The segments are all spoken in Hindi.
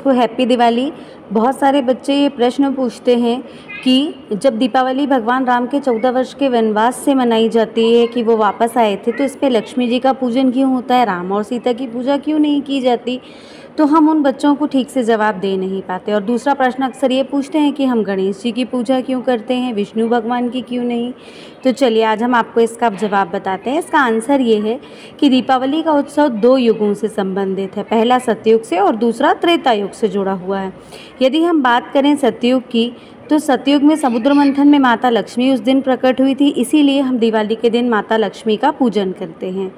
को हैप्पी दिवाली। बहुत सारे बच्चे ये प्रश्न पूछते हैं कि जब दीपावली भगवान राम के 14 वर्ष के वनवास से मनाई जाती है कि वो वापस आए थे, तो इस पे लक्ष्मी जी का पूजन क्यों होता है, राम और सीता की पूजा क्यों नहीं की जाती। तो हम उन बच्चों को ठीक से जवाब दे नहीं पाते। और दूसरा प्रश्न अक्सर ये पूछते हैं कि हम गणेश जी की पूजा क्यों करते हैं, विष्णु भगवान की क्यों नहीं। तो चलिए आज हम आपको इसका जवाब बताते हैं। इसका आंसर ये है कि दीपावली का उत्सव 2 युगों से संबंधित है, पहला सतयुग से और दूसरा त्रेता युग से जुड़ा हुआ है। यदि हम बात करें सतयुग की, तो सतयुग में समुद्र मंथन में माता लक्ष्मी उस दिन प्रकट हुई थी, इसीलिए हम दिवाली के दिन माता लक्ष्मी का पूजन करते हैं।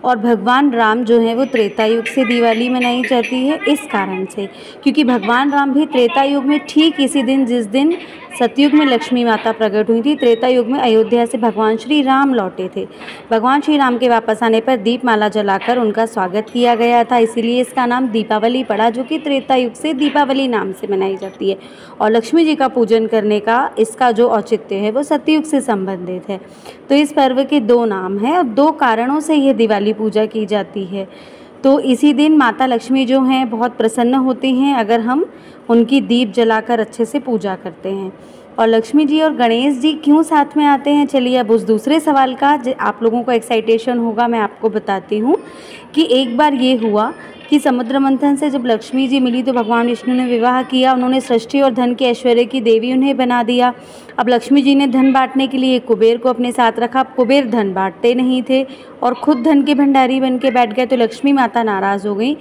और भगवान राम जो है वो त्रेता युग से दिवाली मनाई जाती है इस कारण से, क्योंकि भगवान राम भी त्रेता युग में ठीक इसी दिन जिस दिन सतयुग में लक्ष्मी माता प्रकट हुई थी, त्रेता युग में अयोध्या से भगवान श्री राम लौटे थे। भगवान श्री राम के वापस आने पर दीपमाला जलाकर उनका स्वागत किया गया था, इसीलिए इसका नाम दीपावली पड़ा, जो कि त्रेता युग से दीपावली नाम से मनाई जाती है। और लक्ष्मी जी का पूजन करने का इसका जो औचित्य है वो सतयुग से संबंधित है। तो इस पर्व के 2 नाम हैं और 2 कारणों से यह दिवाली पूजा की जाती है। तो इसी दिन माता लक्ष्मी जो हैं बहुत प्रसन्न होती हैं अगर हम उनकी दीप जलाकर अच्छे से पूजा करते हैं। और लक्ष्मी जी और गणेश जी क्यों साथ में आते हैं, चलिए अब उस दूसरे सवाल का आप लोगों को एक्साइटेशन होगा, मैं आपको बताती हूँ कि एक बार ये हुआ कि समुद्र मंथन से जब लक्ष्मी जी मिली तो भगवान विष्णु ने विवाह किया, उन्होंने सृष्टि और धन के ऐश्वर्य की देवी उन्हें बना दिया। अब लक्ष्मी जी ने धन बांटने के लिए कुबेर को अपने साथ रखा, कुबेर धन बांटते नहीं थे और खुद धन के भंडारी बन के बैठ गए। तो लक्ष्मी माता नाराज़ हो गई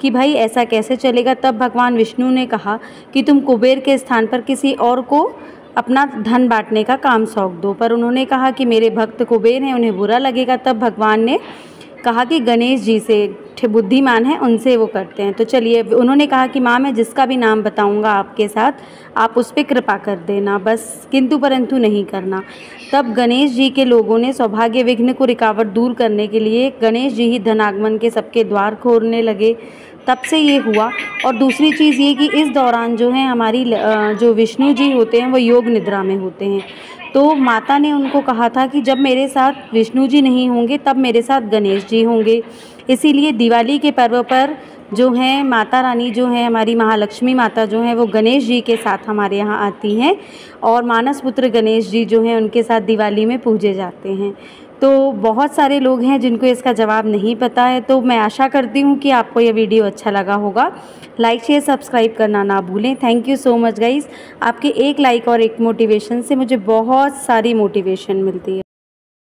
कि भाई ऐसा कैसे चलेगा। तब भगवान विष्णु ने कहा कि तुम कुबेर के स्थान पर किसी और को अपना धन बांटने का काम सौंप दो, पर उन्होंने कहा कि मेरे भक्त कुबेर हैं, उन्हें बुरा लगेगा। तब भगवान ने कहा कि गणेश जी से बुद्धिमान है, उनसे वो करते हैं। तो चलिए उन्होंने कहा कि माँ मैं जिसका भी नाम बताऊंगा आपके साथ, आप उस पर कृपा कर देना, बस किंतु परंतु नहीं करना। तब गणेश जी के लोगों ने सौभाग्य विघ्न को रुकावट दूर करने के लिए गणेश जी ही धनागमन के सबके द्वार खोलने लगे, तब से ये हुआ। और दूसरी चीज़ ये कि इस दौरान जो है हमारी जो विष्णु जी होते हैं वो योग निद्रा में होते हैं। तो माता ने उनको कहा था कि जब मेरे साथ विष्णु जी नहीं होंगे तब मेरे साथ गणेश जी होंगे। इसीलिए दिवाली के पर्व पर जो है माता रानी जो है हमारी महालक्ष्मी माता जो है वो गणेश जी के साथ हमारे यहाँ आती हैं और मानस पुत्र गणेश जी जो हैं उनके साथ दिवाली में पूजे जाते हैं। तो बहुत सारे लोग हैं जिनको इसका जवाब नहीं पता है। तो मैं आशा करती हूँ कि आपको यह वीडियो अच्छा लगा होगा। लाइक शेयर सब्सक्राइब करना ना भूलें। Thank you so much guys. आपके एक लाइक और एक मोटिवेशन से मुझे बहुत सारी मोटिवेशन मिलती है।